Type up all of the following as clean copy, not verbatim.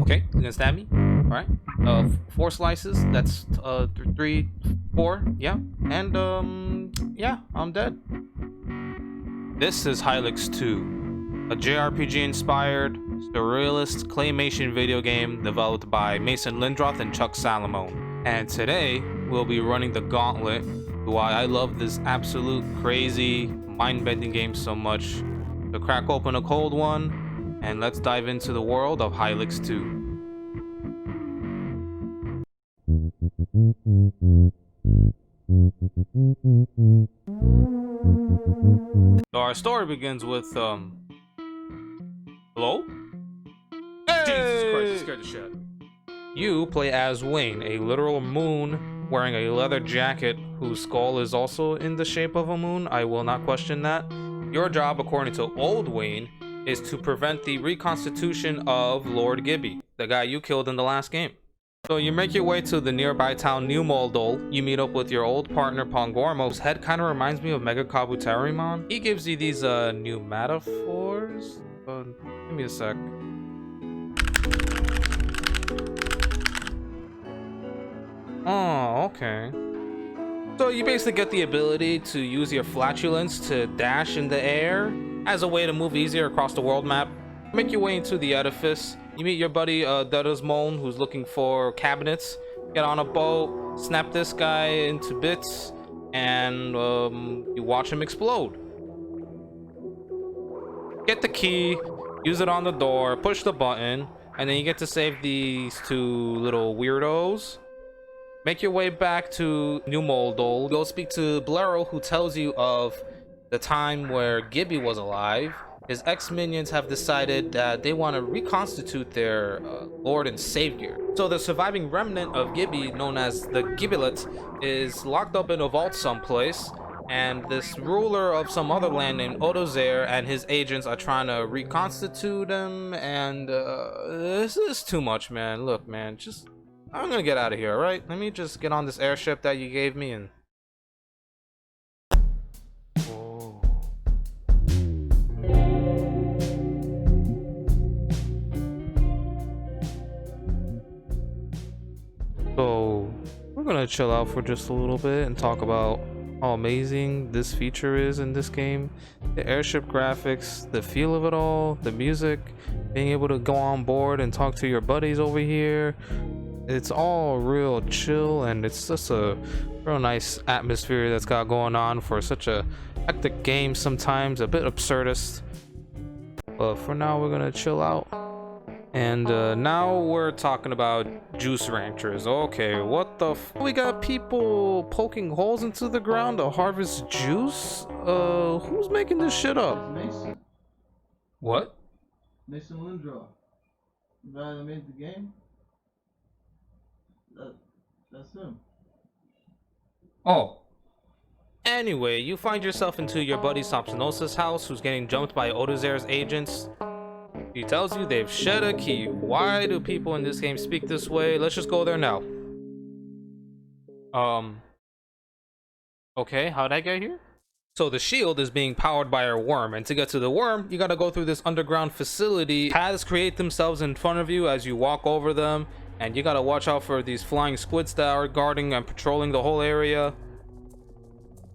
Okay, you gonna stab me? All right. 4 slices. That's 3, 4. Yeah. And yeah, I'm dead. This is Hylics 2, a JRPG-inspired surrealist claymation video game developed by Mason Lindroth and Chuck Salamone. And today we'll be running the gauntlet. Why I love this absolute crazy, mind-bending game so much. So crack open a cold one. And let's dive into the world of Hylics 2. So our story begins with, hello? Hey! Jesus Christ, you scared the shit. You play as Wayne, a literal moon wearing a leather jacket whose skull is also in the shape of a moon. I will not question that. Your job, according to Old Wayne, is to prevent the reconstitution of Lord Gibby, the guy you killed in the last game. So you make your way to the nearby town New Moldol. You meet up with your old partner Pongormo, whose head kind of reminds me of Mega Kabuterimon. He gives you these new metaphors. Give me a sec. Oh, okay. So you basically get the ability to use your flatulence to dash in the air as a way to move easier across the world map. Make your way into the edifice. You meet your buddy Dedasmon, who's looking for cabinets. Get on a boat, snap this guy into bits, and you watch him explode. Get the key, use it on the door, push the button, and then you get to save these 2 little weirdos. Make your way back to New Moldol. Go speak to Blero, who tells you of the time where Gibby was alive. His ex-minions have decided that they want to reconstitute their lord and savior. So the surviving remnant of Gibby, known as the Gibbilet, is locked up in a vault someplace, and this ruler of some other land named Odozer and his agents are trying to reconstitute him, and this is too much, man. Look, man, I'm gonna get out of here, alright? Let me just get on this airship that you gave me and... Whoa. So, we're gonna chill out for just a little bit and talk about how amazing this feature is in this game. The airship graphics, the feel of it all, the music, being able to go on board and talk to your buddies over here. It's all real chill, and it's just a real nice atmosphere that's got going on for such a hectic game, sometimes a bit absurdist. But for now, we're gonna chill out. And now we're talking about juice ranchers. Okay, what the we got people poking holes into the ground to harvest juice? Who's making this shit up? Mason. What? Mason Lindroth. The guy that made the game? That's him. Oh. Anyway, you find yourself into your buddy Samsonosa's house, who's getting jumped by Odozer's agents. He tells you they've shed a key. Why do people in this game speak this way? Let's just go there now. Okay, how'd I get here? So the shield is being powered by a worm, and to get to the worm, you gotta go through this underground facility. Paths create themselves in front of you as you walk over them, and you gotta watch out for these flying squids that are guarding and patrolling the whole area.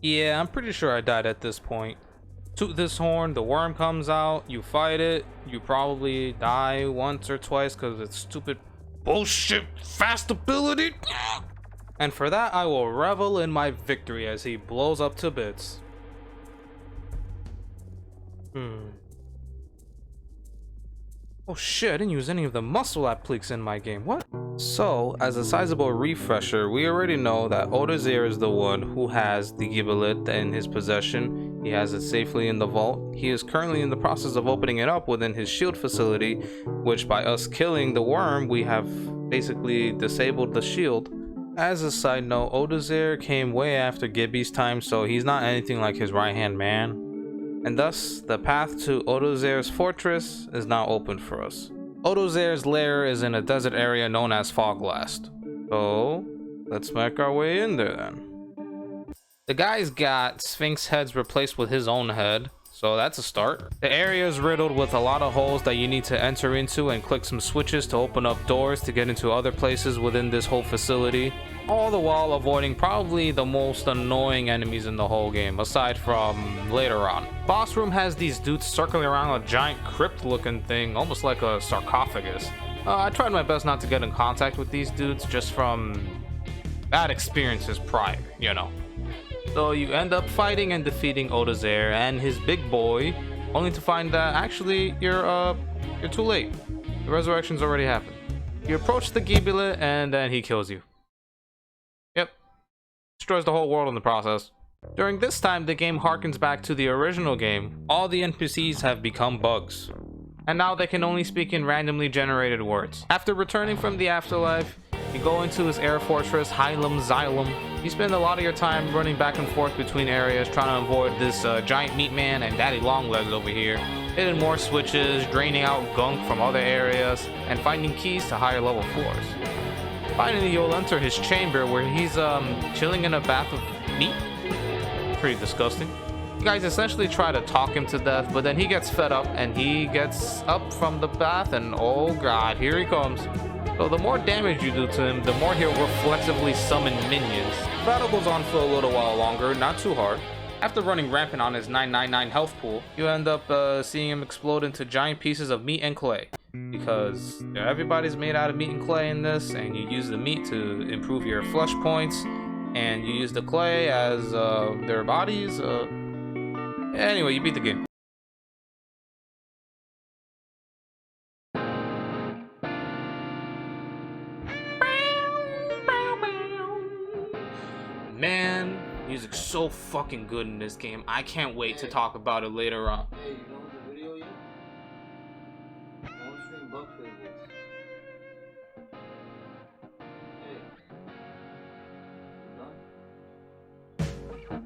Yeah, I'm pretty sure I died at this point. Toot this horn, the worm comes out, you fight it, you probably die once or twice because of its stupid bullshit fast ability. And for that, I will revel in my victory as he blows up to bits. Oh shit, I didn't use any of the muscle appliques in my game. What? So, as a sizable refresher, we already know that Odozer is the one who has the Gibbelet in his possession. He has it safely in the vault. He is currently in the process of opening it up within his shield facility, which by us killing the worm, we have basically disabled the shield. As a side note, Odozer came way after Gibby's time, so he's not anything like his right-hand man. And thus, the path to Odozer's fortress is now open for us. Odozer's lair is in a desert area known as Foglast. So, let's make our way in there then. The guy's got Sphinx heads replaced with his own head, So that's a start. The area is riddled with a lot of holes that you need to enter into and click some switches to open up doors to get into other places within this whole facility. All the while avoiding probably the most annoying enemies in the whole game, aside from later on. Boss room has these dudes circling around a giant crypt looking thing, almost like a sarcophagus. I tried my best not to get in contact with these dudes just from bad experiences prior, you know. So you end up fighting and defeating Odazer and his big boy, only to find that actually you're too late. The resurrection's already happened. You approach the Giblet and then he kills you. Yep. Destroys the whole world in the process. During this time, the game harkens back to the original game. All the NPCs have become bugs, and now they can only speak in randomly generated words. After returning from the afterlife, you go into his air fortress, Xylem. You spend a lot of your time running back and forth between areas, trying to avoid this giant meat man and daddy longlegs over here, hitting more switches, draining out gunk from other areas, and finding keys to higher level floors. Finally, you'll enter his chamber where he's chilling in a bath of meat. Pretty disgusting. You guys essentially try to talk him to death, but then he gets fed up and he gets up from the bath and oh god, here he comes. So the more damage you do to him, the more he'll reflexively summon minions. The battle goes on for a little while longer, not too hard. After running rampant on his 999 health pool, you end up seeing him explode into giant pieces of meat and clay. Because everybody's made out of meat and clay in this, and you use the meat to improve your flesh points, and you use the clay as their bodies. Anyway, you beat the game. Man, music's so fucking good in this game. I can't wait to talk about it later on. Hey, you know the video yet? I want to stream bugs for this. Hey. You done?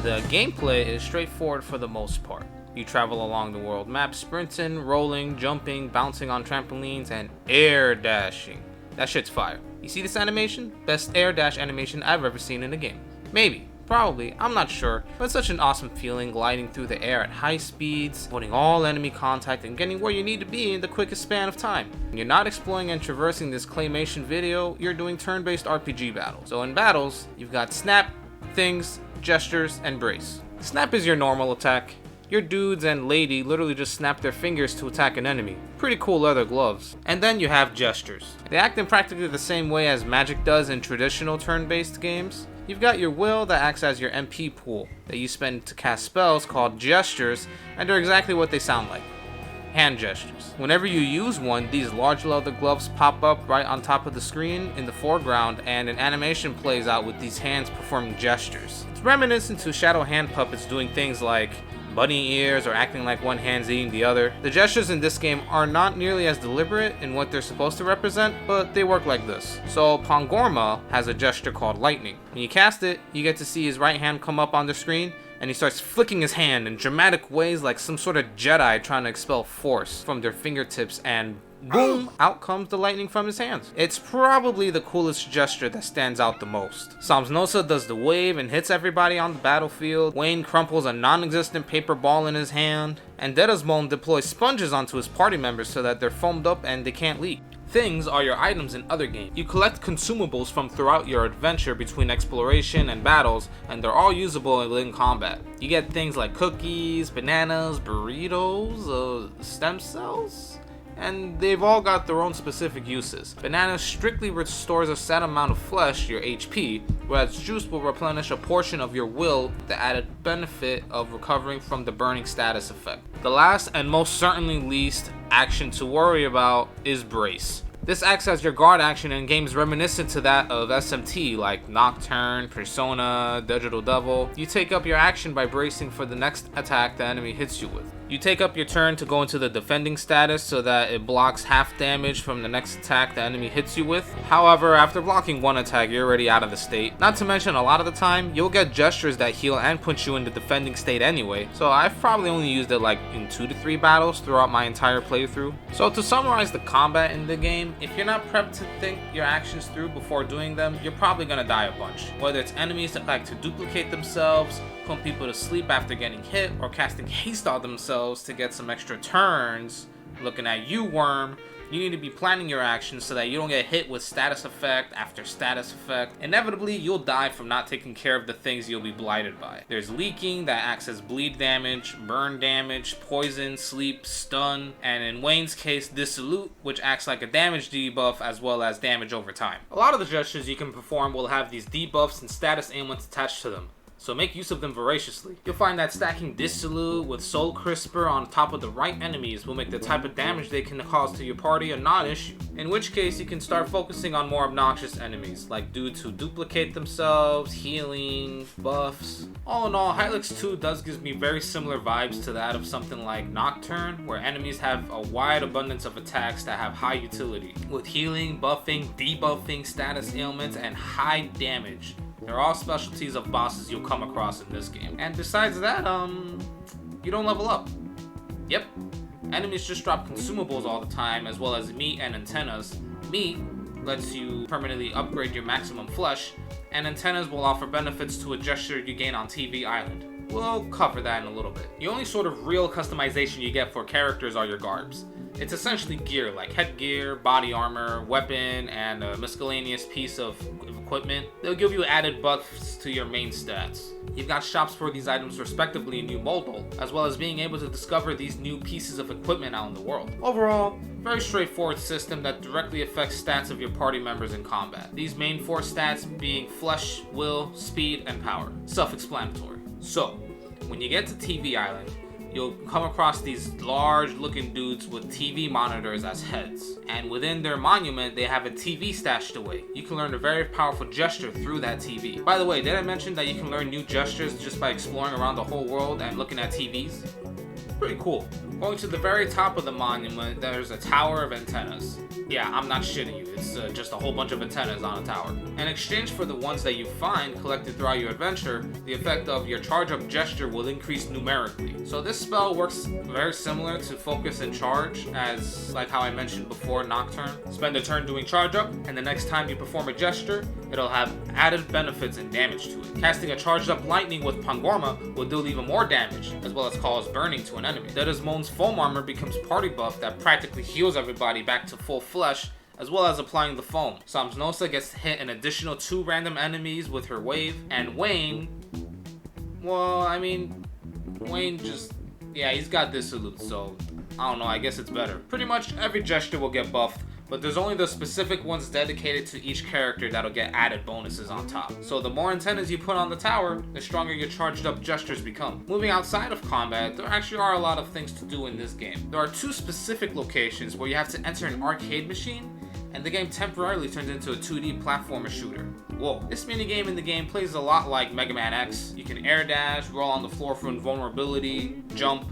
The gameplay is straightforward for the most part. You travel along the world map, sprinting, rolling, jumping, bouncing on trampolines, and air dashing. That shit's fire. You see this animation? Best air dash animation I've ever seen in a game. Maybe. Probably. I'm not sure. But it's such an awesome feeling gliding through the air at high speeds, avoiding all enemy contact, and getting where you need to be in the quickest span of time. When you're not exploring and traversing this claymation video, you're doing turn-based RPG battles. So in battles, you've got snap, things, gestures, and brace. Snap is your normal attack. Your dudes and lady literally just snap their fingers to attack an enemy. Pretty cool leather gloves. And then you have gestures. They act in practically the same way as magic does in traditional turn-based games. You've got your will that acts as your MP pool that you spend to cast spells called gestures, and they're exactly what they sound like. Hand gestures. Whenever you use one, these large leather gloves pop up right on top of the screen in the foreground, and an animation plays out with these hands performing gestures. It's reminiscent to shadow hand puppets doing things like bunny ears or acting like one hand's eating the other. The gestures in this game are not nearly as deliberate in what they're supposed to represent, but they work like this. So Pangorma has a gesture called lightning. When you cast it, you get to see his right hand come up on the screen, and he starts flicking his hand in dramatic ways like some sort of Jedi trying to expel force from their fingertips, and boom, out comes the lightning from his hands. It's probably the coolest gesture that stands out the most. Samsnosa does the wave and hits everybody on the battlefield. Wayne crumples a non-existent paper ball in his hand. And Dedasmon deploys sponges onto his party members so that they're foamed up and they can't leak. Things are your items in other games. You collect consumables from throughout your adventure between exploration and battles, and they're all usable in combat. You get things like cookies, bananas, burritos, stem cells, and they've all got their own specific uses. Banana strictly restores a set amount of flesh, your HP, whereas juice will replenish a portion of your will with the added benefit of recovering from the burning status effect. The last and most certainly least action to worry about is brace. This acts as your guard action in games reminiscent to that of SMT like Nocturne, Persona, Digital Devil. You take up your action by bracing for the next attack the enemy hits you with. You take up your turn to go into the defending status so that it blocks half damage from the next attack the enemy hits you with. However, after blocking one attack, you're already out of the state. Not to mention, a lot of the time, you'll get gestures that heal and put you in the defending state anyway, so I've probably only used it like in 2 to 3 battles throughout my entire playthrough. So to summarize the combat in the game, if you're not prepped to think your actions through before doing them, you're probably gonna die a bunch. Whether it's enemies that like to duplicate themselves, putting people to sleep after getting hit, or casting haste on themselves to get some extra turns. Looking at you, Worm, you need to be planning your actions so that you don't get hit with status effect after status effect. Inevitably, you'll die from not taking care of the things you'll be blighted by. There's leaking that acts as bleed damage, burn damage, poison, sleep, stun, and in Wayne's case, dissolute, which acts like a damage debuff as well as damage over time. A lot of the gestures you can perform will have these debuffs and status ailments attached to them, so make use of them voraciously. You'll find that stacking Dissolute with Soul Crisper on top of the right enemies will make the type of damage they can cause to your party a non-issue. In which case, you can start focusing on more obnoxious enemies, like dudes who duplicate themselves, healing, buffs. All in all, Hylics 2 does give me very similar vibes to that of something like Nocturne, where enemies have a wide abundance of attacks that have high utility, with healing, buffing, debuffing, status ailments, and high damage. They're all specialties of bosses you'll come across in this game. And besides that, you don't level up. Yep. Enemies just drop consumables all the time, as well as meat and antennas. Meat lets you permanently upgrade your maximum flesh, and antennas will offer benefits to a gesture you gain on TV Island. We'll cover that in a little bit. The only sort of real customization you get for characters are your garbs. It's essentially gear like headgear, body armor, weapon, and a miscellaneous piece of equipment. They'll give you added buffs to your main stats. You've got shops for these items respectively in New Moldol, as well as being able to discover these new pieces of equipment out in the world. Overall, very straightforward system that directly affects stats of your party members in combat. These main four stats being flesh, will, speed, and power. Self-explanatory. So, when you get to TV Island, you'll come across these large looking dudes with TV monitors as heads, and within their monument they have a TV stashed away. You can learn a very powerful gesture through that TV. By the way, did I mention that you can learn new gestures just by exploring around the whole world and looking at TVs? Pretty cool. Going to the very top of the monument, there's a tower of antennas. Yeah, I'm not shitting you, it's just a whole bunch of antennas on a tower. In exchange for the ones that you find collected throughout your adventure, the effect of your charge up gesture will increase numerically. So this spell works very similar to focus and charge, as like how I mentioned before, Nocturne. Spend a turn doing charge up, and the next time you perform a gesture, it'll have added benefits and damage to it. Casting a charged up lightning with Pangorma will deal even more damage, as well as cause burning to an enemy. Dedesmone's foam armor becomes party buff that practically heals everybody back to full flesh, as well as applying the foam. Samsnosa gets to hit an additional 2 random enemies with her wave, and Wayne, well, I mean, Wayne just, yeah, he's got Dissolute, so I don't know, I guess it's better. Pretty much every gesture will get buffed, but there's only the specific ones dedicated to each character that'll get added bonuses on top. So the more antennas you put on the tower, the stronger your charged up gestures become. Moving outside of combat, there actually are a lot of things to do in this game. There are 2 specific locations where you have to enter an arcade machine, and the game temporarily turns into a 2D platformer shooter. Whoa. This minigame in the game plays a lot like Mega Man X. You can air dash, roll on the floor for invulnerability, jump,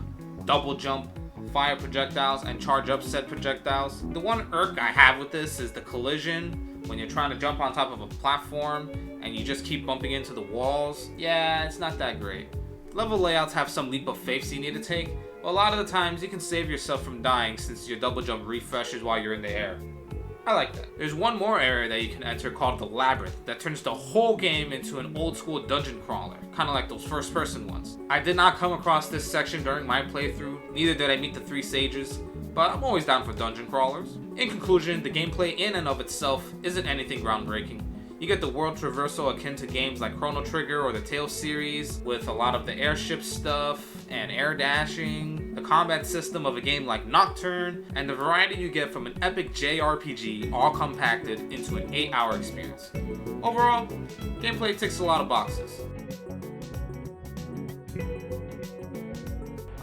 double jump, fire projectiles, and charge up said projectiles. The one irk I have with this is the collision when you're trying to jump on top of a platform and you just keep bumping into the walls. Yeah, it's not that great. Level layouts have some leap of faith you need to take, but a lot of the times you can save yourself from dying since your double jump refreshes while you're in the air. I like that. There's one more area that you can enter called the Labyrinth that turns the whole game into an old school dungeon crawler, kind of like those first person ones. I did not come across this section during my playthrough, neither did I meet the 3 sages, but I'm always down for dungeon crawlers. In conclusion, the gameplay in and of itself isn't anything groundbreaking. You get the world traversal akin to games like Chrono Trigger or the Tales series, with a lot of the airship stuff and air dashing, the combat system of a game like Nocturne, and the variety you get from an epic JRPG all compacted into an 8-hour experience. Overall, gameplay ticks a lot of boxes.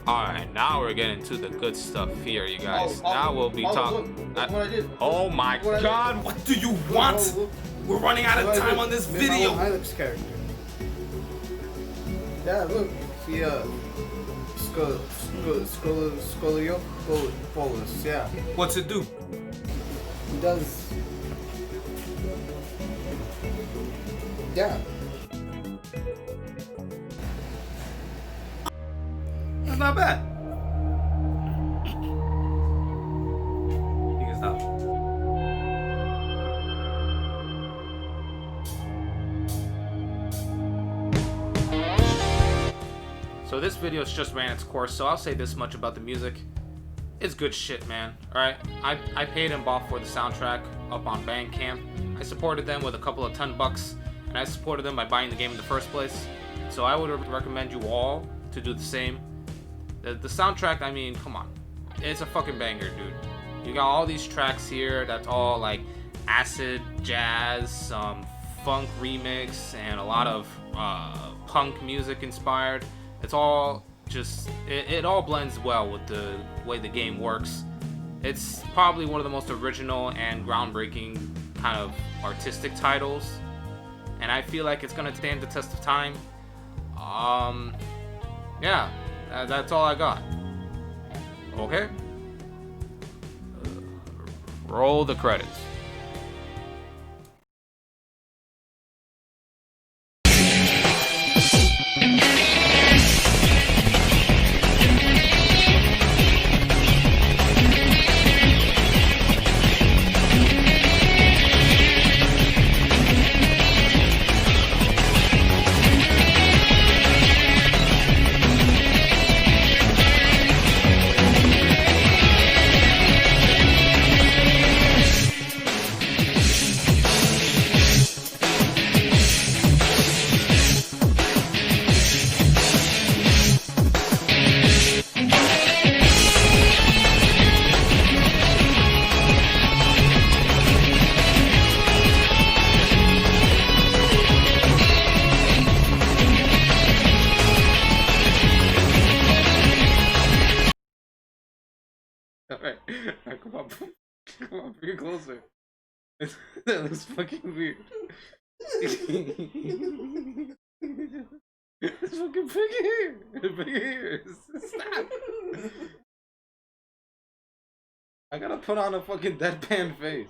Alright, now we're getting to the good stuff here, you guys. Now we'll be talking. Look what I did. Oh my Look god, what do you want? We're running out of time on this video. Hylics character. Yeah, look. He Scoliopolis, yeah. What's it do? He does. Yeah. That's not bad. You can stop. So this video's just ran its course, so I'll say this much about the music. It's good shit, man. Alright? I paid and bought for the soundtrack up on Bandcamp. I supported them with a couple of $10, and I supported them by buying the game in the first place. So I would recommend you all to do the same. The soundtrack, I mean, come on. It's a fucking banger, dude. You got all these tracks here that's all like acid, jazz, some funk remix, and a lot of punk music inspired. It's all just, it all blends well with the way the game works. It's probably one of the most original and groundbreaking kind of artistic titles, and I feel like it's gonna stand the test of time. Yeah, that's all I got. Okay? Roll the credits. Alright, come on, bring it closer. That looks fucking weird. It's fucking big hair. Big hair. Stop. I gotta put on a fucking deadpan face.